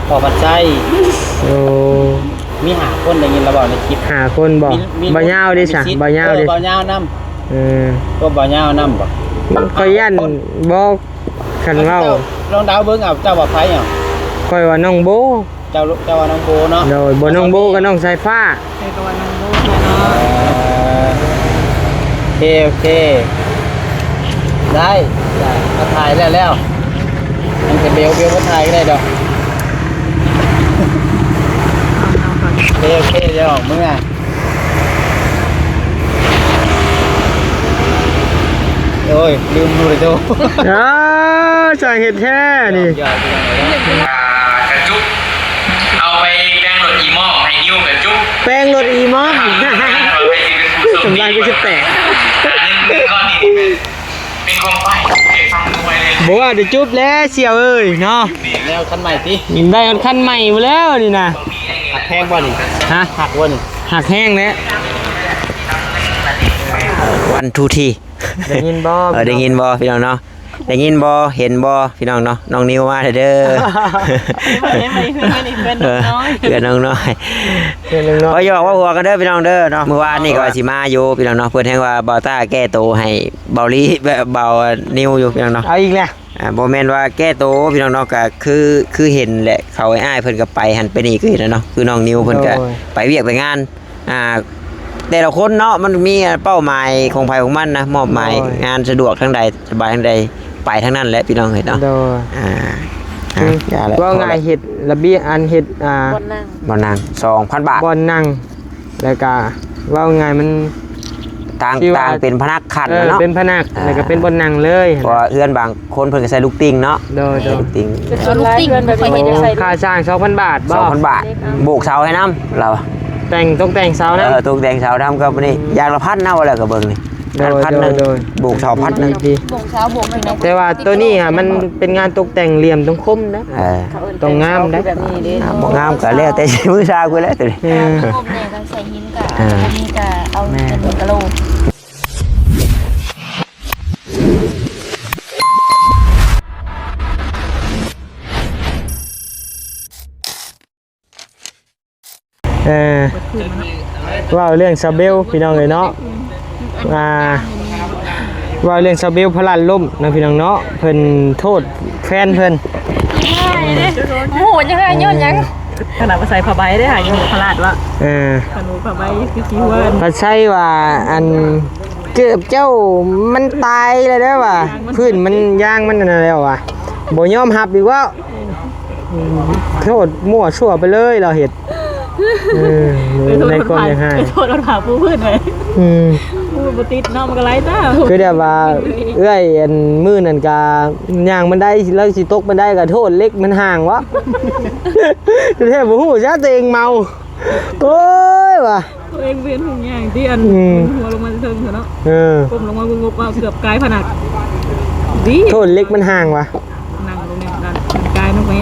พอปัจจัยโอ้มีหาคนได้ยินเราบอกในคลิปหาคนบอกบ่ยาวดิซะบ่ยาวดิบ่ยาวนำก็บ่ยาวนำบ่ค่อยยันบ่คันเว้าลองดาวเบิ่งเอาเจ้าว่าไผอ่ะค่อยว่าน้องโบเจ้าว่าน้องโบเนาะโดยบ่น้องโบกับน้องสายฟ้าก็ว่าน้องโบเนาะโอเคได้มาถ่ายแล้วมันจะเบลมาถ่ายก็ได้ดอกโอเคเดี๋ยวมึงอ่ะโอ้ยลืมดูเลยดูใส่เห็ดแท้นี่กระจุกเอาไปแป้งรถอีหม้อให้นิ้วกระจุกแป้งรถอีหม้อสำลักก็จะแตกนึงก้อนนี้เป็นของไปฟังดูไปเลยบอกว่าเดี๋ยวจุ๊บแล้วเสี่ยวเอ้ยเนาะแนวคันใหม่สิได้คันใหม่มาแล้วนี่นะหักแห้งบ่นี่ฮะหักบ่นี่หักแห้งแล้ววันทูทีได้ยินบ่ได้ยินบ่พี่น้องเนาะได้ยินบ่เห็นบ่พี่น้องเนาะน้องนิวมาเด้อเพื่อนน้องน้อยพอหยอกว่าหัวกันเด้อพี่น้องเด้อเนาะเมื่อวานนี่ก็สิมาอยู่พี่น้องเนาะเพิ่นแฮงว่าเบาต้าแก้โตให้เบาลีเบานิวอยู่พี่น้องเนาะเอาอีกแล้วบ่แม่นว่าแก้โตพี่น้องเนาะก็คือเห็นแหละเขาอ้ายเพิ่นก็ไปหันไปนี่คือเห็นแล้วเนาะคือน้องนิวเพิ่นก็ไปเวียกไปงานแต่ละคนเนาะมันมีเป้าหมายของไผของมันนะมอบหมายงานสะดวกทั้งใดสบายทั้งใดไปทั้งนั้นแหละพี่น้องเห็นเนาะว่าไงเห็ดระเบียอันเห็ดบ่นั่ง 2,000 บาทบ่นั่งแล้วก็ว่าไงมันต่างเป็นพนักขันเนาะเป็นพนักแล้วก็เป็นบ่นั่งเลยเพราะเอื้อนบางคนเพิ่นก็ใส่ลูกติ่งเนาะโดยลูกติ่งลูกติ่งแบบเห็นใส่ค่าสร้าง 2,000 บาทบ่ 2,000 บาทโบกเสาให้นำเราต้องแต่งเสานะตกแต่งเสาทำก็นี่อย่างละ1,000เนาะแล้วก็เบิ่งนี่1,000นึงโบกเสา1,000นึงโบกเสาโบกนึงแต่ว่าตัวนี้อ่ะมันเป็นงานตกแต่งเหลี่ยมต้องคมนะต้องงามนะบ่งามก็แล้วแต่มือซากูแล้วตัวนี้คมเนี่ยก็ใส่หินก็นี่ก็เอาเป็นกะโหลว่าเรื่องซาเบลพี่น้องเลยเนาะว่าเรื่องซาเบลพลันล่มนะพี่น้องเนาะเพิ่นโทษแฟนเพิ่นโอ้โหยังไงย้อนยังขนาดมาใส่ผ้าใบได้หายังพลาดวะขนมผ้าใบคือขี้ว่าเขาใช่ว่าอันเกือบเจ้ามันตายเลยได้ว่ะพื้นมันย่างมันอะไรแล้วว่ะบ่ยอมหับอีกว่าโทษมั่วชั่วไปเลยเราเห็ดในกองยังไงโทษเราถามผู้พื้นเลยผู้บติดน้องมันก็ไล่ตาคือเดี๋ยวว่าเอ้ยมือนั่นกาย่างมันได้แล้วสิตกมันได้กับโทษเล็กมันห่างวะจะแทบบ่ฮู้ซะตัวเองเมาโอ้ยว่ะตัวเองเวียนหุ่นย่างที่อันหัวลงมาเทิงเนาะก้มลงมาบึ้งงบเกือบกายผนักโทษเล็กมันห่างวะนั่งลงเนี่ยนั่นกายน้องแม่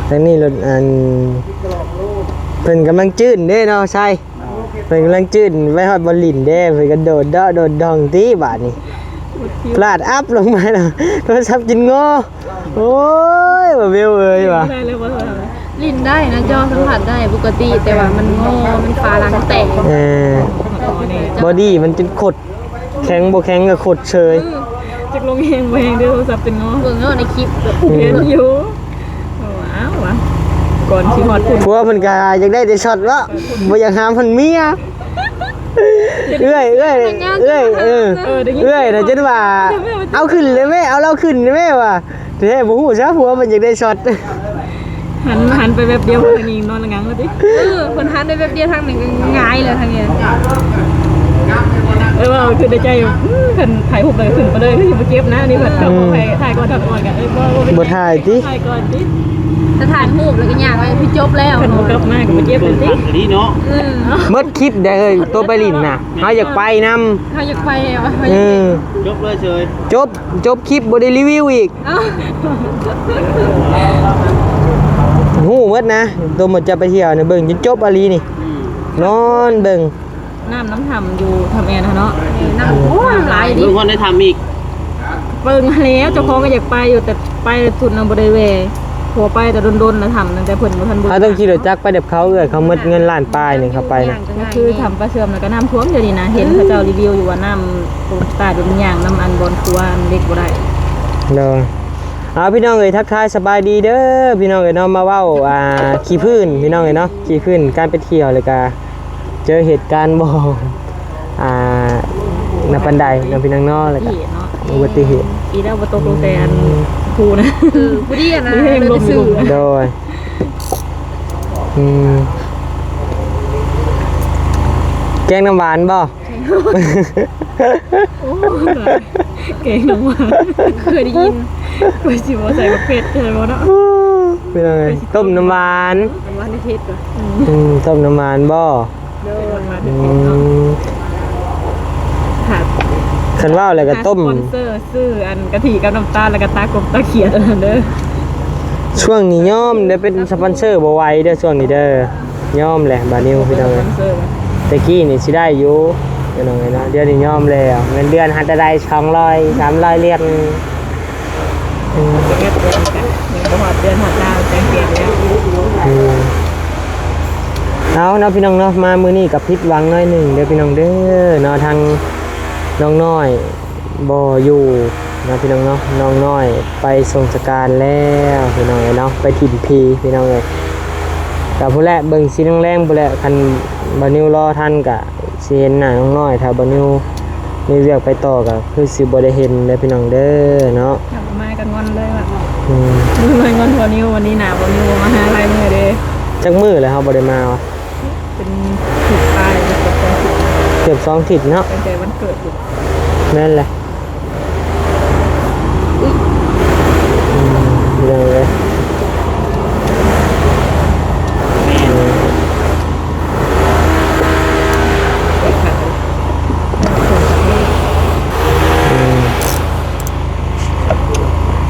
แต่นี่รถเพิ่นกำลังจื้นเด้เนาะใช่เพิ่นกำลังจื้นไว้ฮอดบอลลินเด้เพิ่นก็โดดดองตีบาดนี่พลาดอัพลงมาแล้วโทรศัพท์กินงอโอ้ยบ่เบลเอ้ยว่ะลินได้นะจอสัมผัสได้ปกติแต่ว่ามันงอมันฟ้าลังแตกบอดี้มันจนขดแข็งบ่แข็งก็ขดเฉยจักลงเฮงบ่เฮงเด้อโทรศัพท์เป็นงอเบิ่งเนาะในคลิปเห็นอยู่ว้าวว่ะก่อนสิฮอดพุ่นผัวเพิ่นก็อยากได้แต่ช็อตวะบ่อยากหามเพิ่นเมียเอ้ยน่ะจังว่าเอาขึ้นเลยแม่เอาเราขึ้นเลยแม่ว่ะแท้บ่ฮู้ซะผัวมันอยากได้ช็อตหันไปแบบเดียวเพิ่นนี่นอนละงังแล้วดิเพิ่นหันไปแบบเดียวทางนึงหงายเลยทางนี้ว่าคือได้ใจอยู่เพิ่นถ่ายรูปเลยขึ้นมาเลยคืออย่ามาเก็บนะนี่เพิ่นเอาไปถ่ายก่อนถ่ายก่อนกันบ่ถ่ายติถ่ายก่อนติจะถ่ายรูปแล้วก็ย่างไว้พี่จบแล้วเพิ่นบ่กลับมาก็มาเก็บเลยติดีเนาะหมดคลิปได้เอ้ยตัวไปลิ้นน่ะเฮาอยากไปนำเฮาอยากไปว่ะจบเลยเฉยจบคลิปบ่ได้รีวิวอีกฮู้หมดนะตัวหมดจะไปเที่ยวเนี่ยเบิ่งจนจบอาลีนี่นอนเบิ่งน้ำทำอยู่ทำเองนะเนาะน้ำโอ้ยหลายดิบางคนได้ทำอีกเบิ่งแล้วเจ้าของก็อยากไปอยู่แต่ไปสุดนำบริเวณ หัวไปแต่โดนๆนะทำตั้งแต่เพิ่นบ่ทันเบิ่ง เขาต้องขี่รถจักรไปเด็บเขาเขาหมดเงินล้านปลายนี่เขาไปนะ ก็คือทำปลาเชื่อมแล้วก็น้ำท่วมเดี๋ยวนี้นะเห็นเขาเจ้ารีวิวอยู่ว่าน้ำตรงตาดุนยางน้ำอันบอลครัวอันเล็กบ่ได้ เด้อเอาพี่น้องเอ้ยทักทายสบายดีเด้อพี่น้องเอ้ยเนาะมาเว้าขี้พื้นพี่น้องเอ้ยเนาะขี้พื้นการไปเที่ยวเลยก็เจอเหตุการณ์บ่นับปันไดนำพี่น้องเนาะเลยก็ ที่เนาะ อุบัติเหตุ ปีแล้วบ่ตกลงแต่อันภูนะผู้ดีนะเลยไปซื้อ โดยแกงน้ำหวานบ่ โอ้เก่งน้องว่าเคยได้ยินเคยสิบ่ใส่บักเผ็ดใช่บ่เนาะ เป็นไงต้มน้ำหวาน มันว่าในเทศก่อน ต้มน้ำหวานบ่ เด้อมาในเทศเนาะค่ะ คันว่าอะไรก็ต้ม สปอนเซอร์ซื้ออันกะทิกับน้ำตาลแล้วก็ตากบตาเขียดเด้อ ช่วงนี้ย่อมได้เป็นสปอนเซอร์บ่ไหวเด้อช่วงนี้เด้อย่อมแหละบานิวพี่น้อง สป เอ้ อย นเซอร์ ตะกี้นี่สิได้อยู่พี่น้องเอ้ยเนาะเดี๋ยวนี้ย่อมแล้วเงินเดือนหัดได้200 300เหรียญ เก็บเดือนกันยังบ่ฮอดเดือนฮอดดาวแจ้งเกียรติแล้ว เอาเนาะพี่น้องเนาะมามื้อนี้กับผิดหวังน้อยหนึงเด้อพี่น้องเด้อเนาะทางน้องน้อยบ่อยู่เนาะพี่น้องเนาะน้องน้อยไปส่งสการแล้วพี่น้องเอ้ยเนาะไปถิ่นพีพี่น้องเอ้ยกับผู้แลเบิ่งสีแรงๆผู้แลคันบ่นิวรอทันก็สิเห็นหน้าน้องน้อยถ้าบ่นิวมีเวียกไปต่อก็คือสิบ่ได้เห็นเด้อพี่น้องเด้อเนาะ กลับมากันงอนเลยว่ะ อืม มือเลยงอนหัวนิ้ววันนี้หนาวันนิ้วมาหาลายมือเด้ จักมื้อแล้วเฮาบ่ได้มาวะ เป็นผิดปลายเป็นผิด เกือบ2ทิศเนาะ ตั้งแต่วันเกิดอยู่ แม่นแหละเรื่องเลย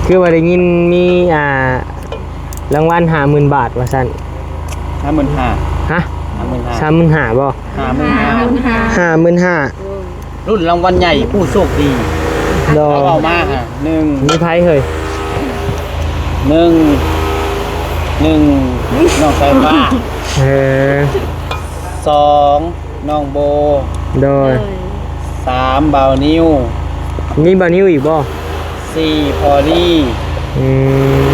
คือว่าได้ยินมีรางวัล50,000 บาทว่าซั่น 55,000 ฮะ 55,000 35,000บ่ 55,000 รุ่นรางวัลใหญ่ผู้โชคดี ดอ เขาเอามาฮะ1 มีไผเฮ้ย น้องสายฟ้า เออ 2น้องโบ โดย 3บ่าวนิ้ว มีบ่นิ้วอีกบ่ 4พอลี่ อืม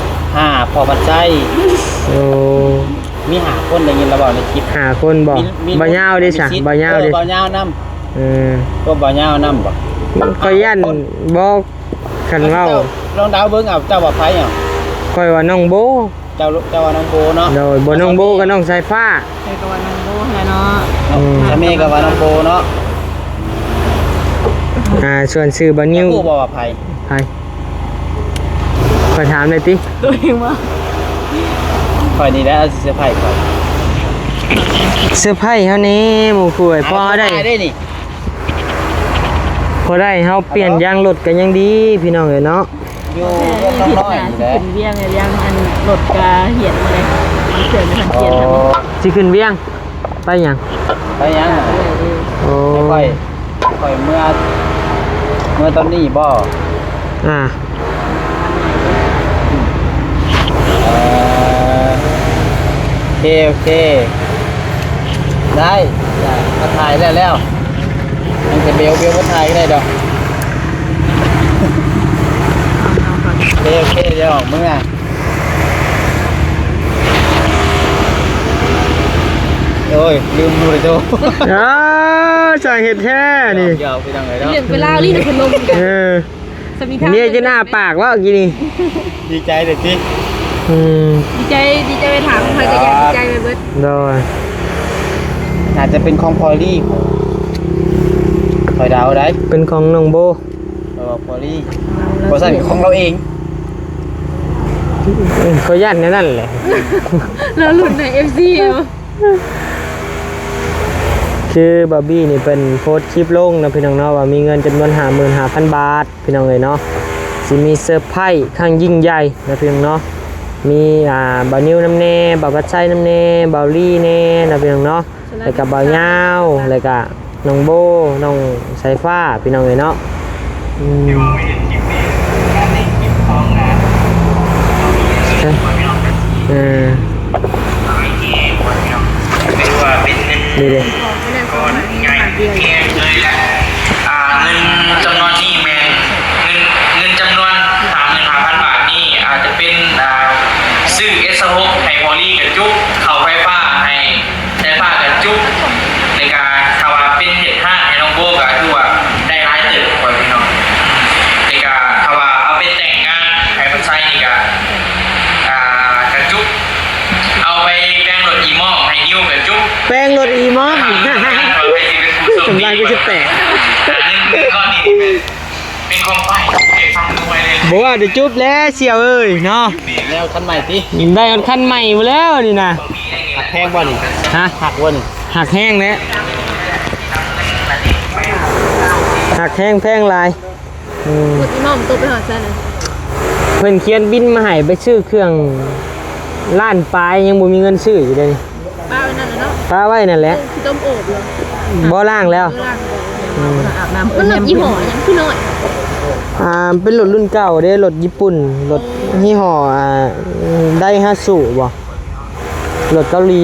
5พอปัจจัย โอ้ มี5คนได้ยินแล้วบ่ในคลิป หาคนบ่บ่ยาวเด้ซะบ่ยาวเด้ บ่ยาวนํ เออ ตัวบ่ยาวนํบ่ ข่อยยันบ่คันเว้า ลองเดาเบิ่งเอาเจ้าว่าไผอ่ะ ข่อยว่าน้องโบ เจ้าว่าน้องโบเนาะ โดยบ่น้องโบกับน้องสายฟ้า ใครก็ว่าน้องโบ้แหละเนาะ ถ้าแม่ก็ว่าน้องโบเนาะ ส่วนชื่อบ่นิ้ว กูบอกว่าไผ ใครขอถามหน่อยติ ตัวเองว่า ข่อยนี่แหละสิเซอร์ไพรส์ข่อย เซอร์ไพรส์เฮานี่หมู่คุยพอได้ ได้นี่ พอได้เฮาเปลี่ยนยางรถก็ยังดีพี่น้องเอ้ยเนาะ อยู่เรื่องน้องน้อยนี่แหละ ขึ้นเวียงเนี่ยยังอันรถกาเหียนเลยมันเกิดในทัน โอ้ เกียนทำนี้ สิขึ้นเวียงไปหยัง ไปยัง โอ้ ข่อยเมื่อตอนนี้บ่ อ่า โอเคได้มาถ่ายแล้วมันจะเบลมาถ่ายก็ได้ดอกโอเคเดี๋ยวออกเมื่อโอ้ยลืมดูเลยโจ้ สาเหตุแท้นี่ เดี๋ยวไปทางไหนเนาะ เรื่องเวลาลี่นะคุณลง เออ สมีค่า เนี่ยจะหน้าปากว่ากี่นี่ ดีใจเลยสิ อืม ดีใจไปถามใครก็อยากดีใจไปเบิด โดย อาจจะเป็นของพอลลี่คอยเดาได้ เป็นของน้องโบ พอลลี่บริษัทของเราเอง เขายันนั่นแหละ แล้วหลุดใน FC คือบาร์บี้นี่เป็นโพสต์คลิปลงนะพี่น้องเนาะว่ามีเงินจำนวน55,000 บาทพี่น้องเลยเนาะสิมีเซอร์ไพรส์ข้างยิ่งใหญ่นะพี่น้องเนาะมีบาวนิวน้ำเน่บาวกัดไส้น้ำเน่บาวลี่เน่นะพี่น้องเนาะแล้วก็บาวยาวแล้วก็น้องโบน้องสายฟ้าพี่น้องเลยเนาะ ถอีมอกสำลายก็จะแตก เรื่องก้อนนี้เป็นของไฟเป็นฟังรวยเลย บอกว่าเดี๋ยวจุ๊บแล้วเสี่ยวเอ้ยเนาะ แล้วคันใหม่ติ ยิงได้กันขั้นใหม่มาแล้วนี่นะ หักแพงบ่นี่ ฮะ หักบ่นี่ หักแห้งเนี่ยหักแห้งแพงลาย พูดอีหม่อมตัวไปหาซะนะ เพิ่นเขียนบินมาให้ไปซื้อเครื่องล้านปลายยังบ่มีเงินซื้ออยู่เด้นี่ ป้าไว้นั่นน่ะเนาะ ป้าไว้นั่นแหละ ที่ต้มโอบเลย บ่ล่างแล้ว ล่างบ่อาบน้ำมันรถยี่ห้อหยังคือน้อย เป็นรถรุ่นเก่าเด้รถญี่ปุ่นรถยี่ห้อไดฮาสุบ่รถเกาหลี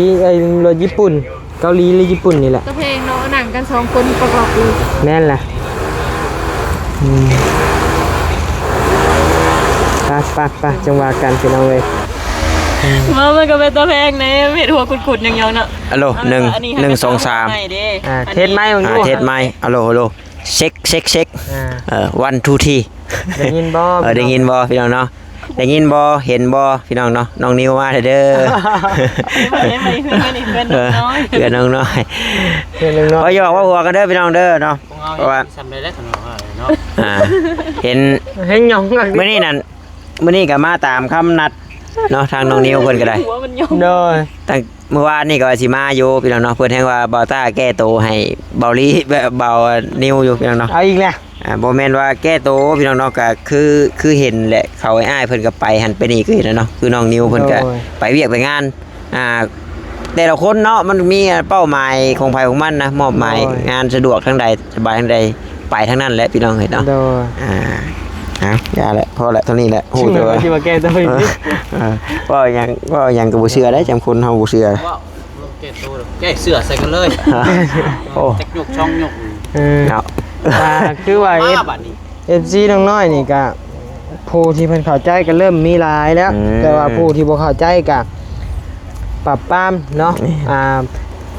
รถญี่ปุ่นเกาหลีหรือญี่ปุ่นนี่แหละ ตะเพลงเนาะหนังกัน2คนประกอบอยู่ แม่นล่ะไปจังหวะกันพี่น้องเว้ย มันก็เป็นตะเพลงในเห็ดหัวกุดๆยังๆเนาะ ฮัลโหล1 2 3 เทสไม้ของดู เทสไมค์ฮัลโหลเช็ค1 2 3 ได้ยินบ่ ได้ยินบ่พี่น้องเนาะได้ยินบ่เห็นบ่พี่น้องเนาะน้องนิวมาเด้อ เพื่อนน้อย เพื่อนน้องน้อย เพื่อนน้อง ก็อย่าบอกว่าหัวกันเด้อพี่น้องเด้อเนาะเพราะว่า ซ้ำได้แล้วขนมเนาะ เห็น เฮ็ดหยองกัน มื้อนี้ก็มาตามคำนัดเนาะทางน้องนิวเพิ่นก็ได้ หัวมันยอง โดย ตั้งเมื่อวานนี่ก็ว่าสิมาอยู่พี่น้องเนาะเพิ่นแฮงว่าเบาต้าแก้โตให้เบาลีเบานิวอยู่พี่น้องเนาะ เอาอีกแล้ว บ่แม่นว่าแก้โตพี่น้องเนาะก็คือเห็นแหละเขาอ้ายเพิ่นก็ไปหันไปนี่คือเห็นแล้วเนาะคือน้องนิวเพิ่นก็ไปเวียกไปงานแต่ละคนเนาะมันมีเป้าหมายของไผของมันนะมอบหมายงานสะดวกทางใดสบายทางใดไปทางนั้นแหละพี่น้องเห็นเนาะ โดย อย่าแหละพอแหละเท่านี้แหละโอ้ ชื่อ ตัว ที่มาแก้ตัวอีก ว่าอย่างก็บ่เชื่อได้จำคนเฮาบ่เชื่อ ว้าวแก้ตัวแก้เสื้อใส่กันเลย โอ้ จักยกช่องยก เนาะ คือว่า บัดนี้ FC น้องน้อยนี่ก็ผู้ที่เพิ่นเข้าใจก็เริ่มมีหลายแล้ว แต่ว่าผู้ที่บ่เข้าใจก็ปรับปรามเนาะ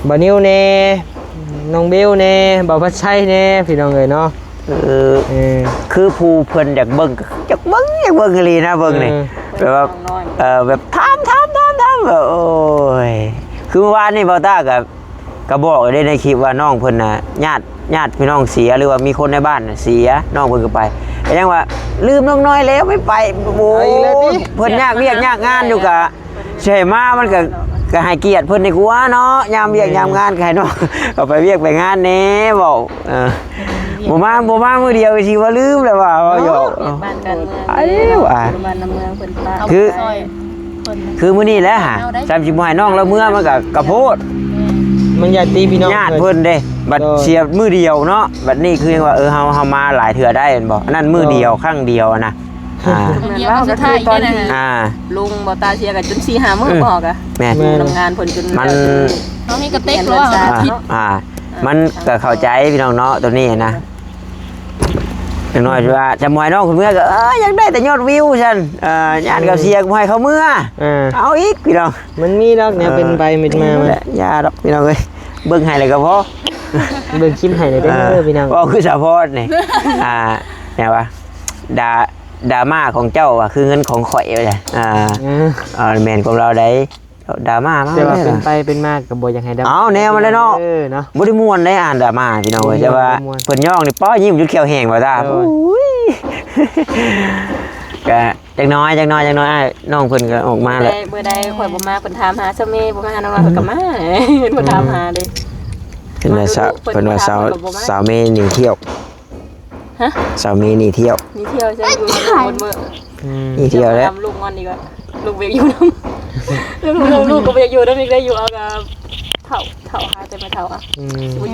บ่นิวแน่น้องเบลแน่บ่พัดชัยแน่พี่น้องเอ้ยเนาะ คือผู้เพิ่นอยากเบิ่งอยากเบิ่งอีหลีนะเบิ่งนี่แบบว่าแบบถามแบบโอ้ยคือเมื่อวานนี่เบาต้าก็บอกได้ในคลิปว่าน้องเพิ่นน่ะญาติพี่น้องเสียหรือว่ามีคนในบ้านน่ะเสียน้องเพิ่นก็ไปแต่ยังว่าลืมน้องน้อยแล้วไม่ไปโอ้ยเพิ่นยากเวียกยากงานอยู่กะใช่มามันก็ให้เกียรติเพิ่นดีกว่าเนาะยามเวียกยามงานก็ให้น้องก็ไปเวียกไปงานแน่บอกบ่มามื้อเดียวสิว่าลืมแล้วว่าอยู่ บ้านกันเมือง ไอ้ว่า บ้านน้ำเมืองเพิ่นป้า คือมื้อนี้แหละฮะจำสิบ่ให้น้องแล้วเมื่อมันก็กระโพด มันอย่าตีพี่น้อง ญาติเพิ่นเด้บัดเสียมื้อเดียวเนาะบัดนี้คือว่าเฮามาหลายเทื่อได้แม่นบ่อันนั้นมื้อเดียวครั้งเดียวนะ เว้าก็คือตอนที่ ลุง บ่ตาเสียกันจน 4-5 มื้อบ่กะ แม่น ทำงานเพิ่นจน มัน น้องนี่ก็เต็กแล้วมันก็เข้าใจพี่น้องเนาะตัวนี้นะอย่างน้อยว่าจะมวยน้องคนเมื่อก็อยากได้แต่ยอดวิวฉันญาติกับเสียกูให้เขาเมื่อเอาอีกพี่น้อง มันมีดอกเนี่ยเป็นไปเป็นมา แหละยาดอกพี่น้องเอ้ยเบิ่งให้เลยก็พอ เบิ่งคลิปให้ได้เด้อพี่น้อง ว่าคือสะพอดนี่เนี่ยว่าดราม่าของเจ้าว่าคือเงินของข่อยว่าจ้ะแม่นของเราได้ดราม่ามาก แต่ว่าเป็นไปเป็นมากก็บ่อยากให้ดราม่า เอาแนวมาเลยเนาะ เนาะ บ่ได้ม่วนได้อ่านดราม่าพี่น้องเอ้ยแต่ว่าเพิ่นย่องนี่ป้อยิ้มจนเขียวแห้งว่าตาโอ้ยก็จักน้อยน้องเพิ่นก็ออกมาแล้ว เมื่อใดข่อยบ่มาเพิ่นถามหาซะแม่บ่มาหาน้องเพิ่นก็มาเพิ่นถามหาเด้ เป็นว่าสาวเมย์หนีเที่ยว ฮะ สาวเมย์หนีเที่ยว มีเที่ยวใช่อยู่บนมื้อ หนีเที่ยวแล้ว ลูกงอนดีกว่าลูกเบียกอยู่น้ำลูกก็เบียกอยู่น้ำอีกได้อยู่เอากับเถาหาแต่มาเถาอ่ะ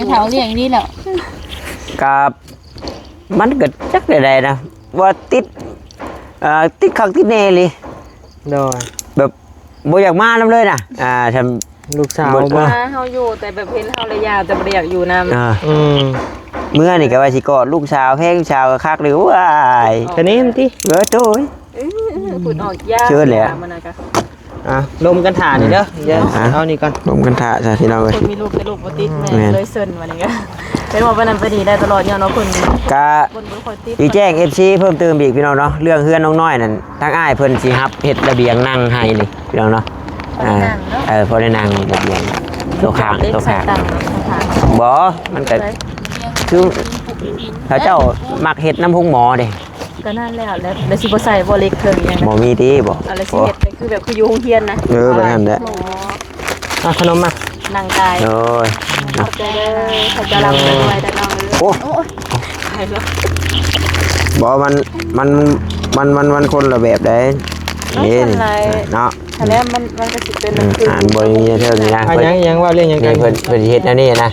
เถาเลี้ยงนี่แหละ กับมันเกิดจักใดๆนะว่าติดขังติดเนเลย โดย แบบบ่อยากมานํเลยนะทำ ลูกสาว บ่ บ่ เฮาอยู่แต่แบบเห็นเฮาระยะแต่บ่ได้อยากอยู่นำ เมื่อนี่ก็ว่าสิกอดลูกสาวแพ้ลูกสาวก็คักเลยว้าย คันนี้มันติ โต้ย พูดออกยาก เชิญเลยอะ มันน่ะก็ ลมกันถ่านี่เด้อเดี๋ยวเอานี่ก่อน ลมกันท่าซะพี่น้องเอ้ย คนมีลูกแต่ลูกบ่ติดแม่เลยเซินว่านี่ก็เป็นว่าวันนั้นไปดีได้ตลอดเนี่ยเนาะเพิ่น ก็ บ่ค่อยติด อีแจ้ง FC เพิ่มเติมอีกพี่น้องเนาะเรื่องเฮือนน้องน้อยนั่นทางอ้ายเพิ่นสิรับเฮ็ดระเบียงนั่งให้นี่พี่น้องเนาะพอได้นั่งระเบียง ตัวข้าง เล็ก ตัว ใส่ ข้าง ตังค์ทาง บ่มันก็คือเขาเจ้ามักเฮ็ดน้ำพุงหมอเด้ ก็นั่นแหละแล้วสิบ่ใส่บ่เล็กเกินอย่าง บ่ นั้น มีติบ่ อะไรสิเฮ็ดไปคือแบบคืออยู่โรงเรียนนะ แบบนั้นแหละ เอาขนมมา นั่งกาย โอ้ย ขอบใจเด้อเขาจะรำไปด้วยแต่น้อง โอ้ ใช่แล้ว บ่มันคนละแบบเด้นี่เนาะ แต่แล้วมันก็สิเป็น อ่านบ่มีเท่านี้นะ อ่ะยังว่าเรื่องยังไง นี่เพิ่นเฮ็ดอันนี้นะ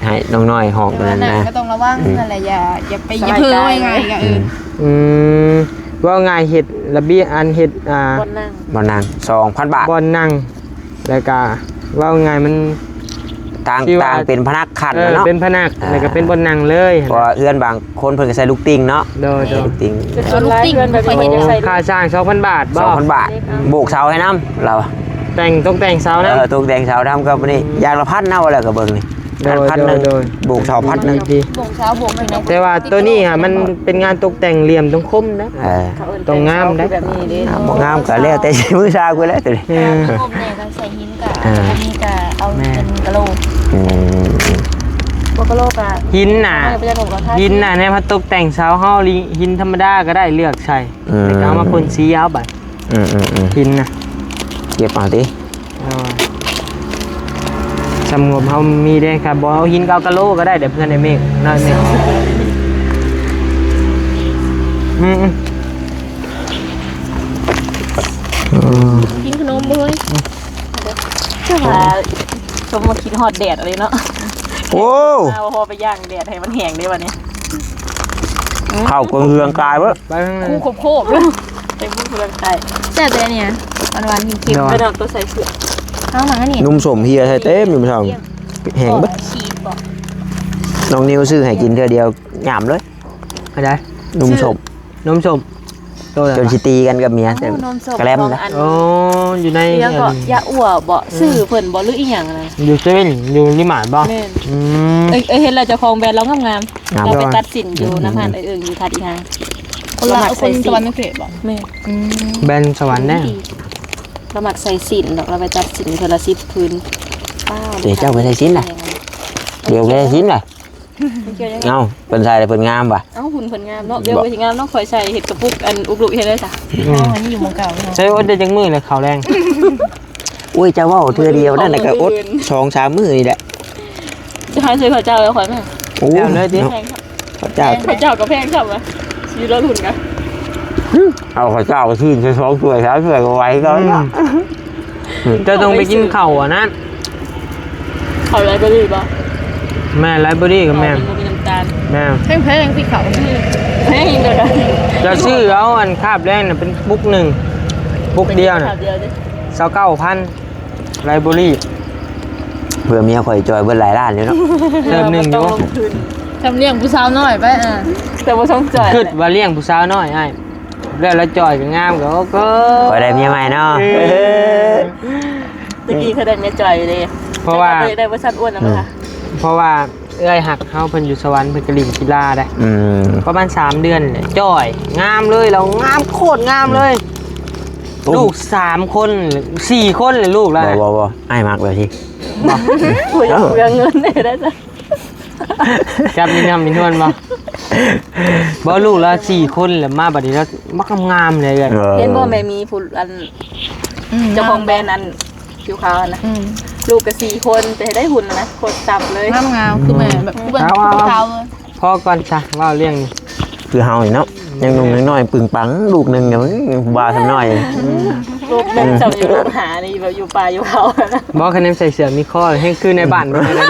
ให้น้องน้อยห้องนั่นนะ ก็ต้องระวังนั่นแหละอย่าไปอย่าเพ้อไว้ไงก็อืมว่าง่ายเห็ดระเบียงอันเห็ดคนนั่ง บ่นาง 2,000 บาท บอลนั่งแล้วก็ว่าง่ายมัน ต่าง ที่ว่า เป็นพนักขัน เออ เนาะ เป็นพนักแล้วก็เป็นบอลนั่งเลย เพราะว่าเอื้อนบางคนเพิ่นก็ใส่ลูกติ่งเนาะ โดย ลูกติ่ง เป็นคนร้ายเพื่อนแบบนี้จะใส่ ค่าจ้าง 2,000 บาทบ่ 2,000 บาทโบกเสาให้น้ำเรา แต่งต้องแต่งเสานะ ตกแต่งเสาทำกับนี่อย่างละพันเนาะแล้วก็เบิ่งนี่ โดย พันหนึง โดย โบกเสาพันหนึง ดี บ่งเช้าบ่งไปใน แต่ว่าตัวนี้อ่ะมันเป็นงานตกแต่งเหลี่ยมต้องคมนะ ต้องงามนะ แบบนี้ดิ บ่งามก็แล้วแต่มือซากูแล้วตัวนี้ เออ งมเนี่ยก็ใส่หินกับนี่ก็เอาเป็นกะโหลก อืม บกโลกอ่ะ หินน่ะหินน่ะในพัดตกแต่งเสาเฮาหินธรรมดาก็ได้เลือกใช้แต่ก็เอามาพ่นสีเอาไป อืม หินน่ะ เก็บเอาติ สำงบเขามีได้ครับบอกเอาหินเกากะโลก็ได้เดี๋ยวเพื่อนในเมฆน้อยเมฆกินขนมเลยใช่ป่ะชมมาคิดฮอดแดดอะไรเนาะ โอ้ เอาพอไปย่างแดดให้มันแห้งได้วันนี้ เข้ากเฮืองกายเบ่ ไปข้างใน คู่โคบเลยไปพูดเรื่องใจ แซ่บเลยเนี่ยวันๆคิม ไปนอนตัวใส่เสื้อ ๆข้าวหมาเนี่ย นุ่มสมเฮียใส่เต็มอยู่ซั่นแห้งเบิด ฉีดบ่ น้องนิวซื้อให้กินเทื่อเดียวหยามเลย อะไร นุ่มสม นมสมตัวอะไร จนสิตีกันกับเมียแต่แกล้มนะ โอ้อยู่ใน แล้วก็ยาอ้วบ่ซื้อเพิ่นบ่หรืออีหยังนะ อยู่เซเว่นอยู่ลิมานบ่ แม่น อืม เห็นเราเจ้าของแบรนด์เรางามๆเราไปตัดสินอยู่น้ำหันเอิงอยู่ทัดอีหาง คนละคนตะวันไม่เกรดบ่ แม่ แบนสวรรค์แน่ เราหมักใส่สินดอกเราไปตัดสินคนละ10พื้น เดี๋ยวเจ้าไปใส่ชิ้นน่ะเดี๋ยวไปใส่ชิ้นน่ะเอ้าเพิ่นใส่แล้วเพิ่นงามป่ะ เอ้าหุ่นเพิ่นงามเนาะเดี๋ยวไปสิงามเนาะข่อยใส่เห็ดกระปุกอันอุกลุกเฮ็ดได้จ้ะ อันนี้อยู่มงเก่า ใช้อดได้จังมือเลยขาวแรง อุ้ยเจ้าเว้าเทื่อเดียวนั่นน่ะก็อด2-3 มื้อนี่แหละ จะหาซื้อข้าวเจ้าแล้วข่อยมา โอ้ แล้วเลยดิ แพงครับ ข้าวเจ้า ข้าวเจ้าก็แพงครับว่ะอยู่รถหุ่นกัน เอาข้าวเจ้าก็ขึ้นไป2ถ้วย3ถ้วยก็ไหวก็ จะต้องไปกินข้าวอ่ะนะ เขาอะไรก็รีบบ่ แม่ไลฟ์เบอรี่กับแม่ มีน้ำตาล แม่ แพงพี่เขา แพงอีกเลยกัน จะซื้อเอาอันคาบแรงน่ะเป็นปุ๊กหนึ่งปุ๊กเดียวน่ะ เดียวดิ 29,000ไลฟ์เบอรี่ เพื่อเมียข่อยจอยเบิดหลายล้านอยู่เนาะ เติมหนึ่งอยู่ ทำเลี้ยงผู้สาวน้อยไปแต่ว่าช่องจ่อย คิดว่าเลี้ยงผู้สาวน้อยไอ้แล้วละจ่อยก็งามก็โอ้ก็ ข่อยได้เมียใหม่เนาะ ตะกี้เขาได้เมียจ่อยเลย เพราะว่า ได้ว่าสั้นอ้วนนะมั้งค่ะ เพราะว่าเอ้ยหักเฮาเพิ่นอยู่สวรรค์เพิ่นก็เลินกีฬาได้ อืม ประมาณ3 เดือนเลยจ่อยงามเลยเรางามโคตรงามเลย ลูก3 คน4 คนเลยลูกแล้ว บ่ไอ้มักแบบที่ คุยเงินได้จ้ะ จับมีน้ำมีนวลบ่บ่ลูกละ4 คนแล้วมาบัดนี้แล้วมักงามเลย เห็นบ่แม่มีผู้อันเจ้าของแบรนด์อันผิวขาวนะลูกก็4 คนแต่ได้หุ่นนะโคตรจับเลย งามงามคือแม่แบบผู้เป็นผู้สาว พอก่อนจ้ะว่าเรื่องนี้ คือเฮานี่เนาะยังหนุ่มน้อยๆปึงปังลูกหนึงเนี่ยมันบาทำน้อย ลูกแม่จับอยู่ลูกหานี่แบบอยู่ป่าอยู่เขานะ บ่คะแนนใส่เสื้อมีข้อให้คือในบ้านบ่ได้นะ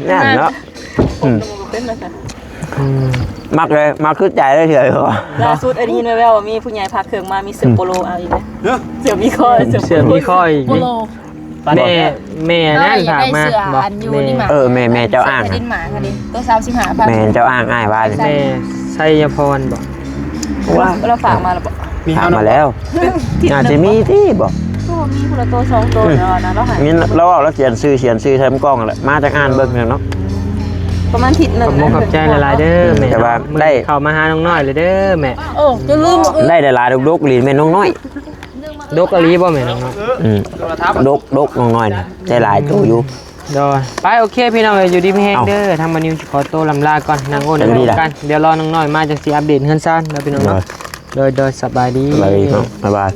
นั่นเนาะ เป็นมาจ้ะ มักเลยมักคือใจได้เถอะ ล่าสุดอันนี้แววว่ามีผู้ใหญ่พาเครื่องมามีเสือโปโลเอาอีกเลยเสือมีคอ เสื้อมีข้ออีก โป นี่ โล แม่นั่นถามมาบอก อยู่นี่มา แม่เจ้าอ้าง ดินหมาค่ะดิตัว35,000 แม่เจ้าอ้างอ้ายว่าเลย แม่ไสยพรบอก ว่า เราฝากมาแล้วบอก ถามมาแล้วอาจจะมีที่บอก มีคนละตัว2 ตัวแล้วนะเราหาย งั้นเราเอาแล้วเขียนชื่อแทมกล้องแหละมาจากอ่านเบิ่งเนาะ ประมาณทิศหนึ่ ข ง อบคุณขอบใจหลายๆเด้อแม่ แต่ว่าได้ เข้ามาหาน้องน้อยเลยเด้อแม่ โอ้จะลืม ได้หลายๆลูกๆลีนแม่น้องน้อย ดกอะลีบ่แม่น้องเนาะ ดกน้อยๆนะใจหลายตัวอยู่ โดยไปโอเคพี่น้องเอ้ยอยู่ดีไม่แห้งเด้อทางมานิวขอตัวลำลาก่อนนางโอ้นางกันเดี๋ยวรอน้องน้อยมาจังสิอัปเดตเฮือนซ่านแล้วพี่น้องเนาะโดยสบายดี บ๊ายบาย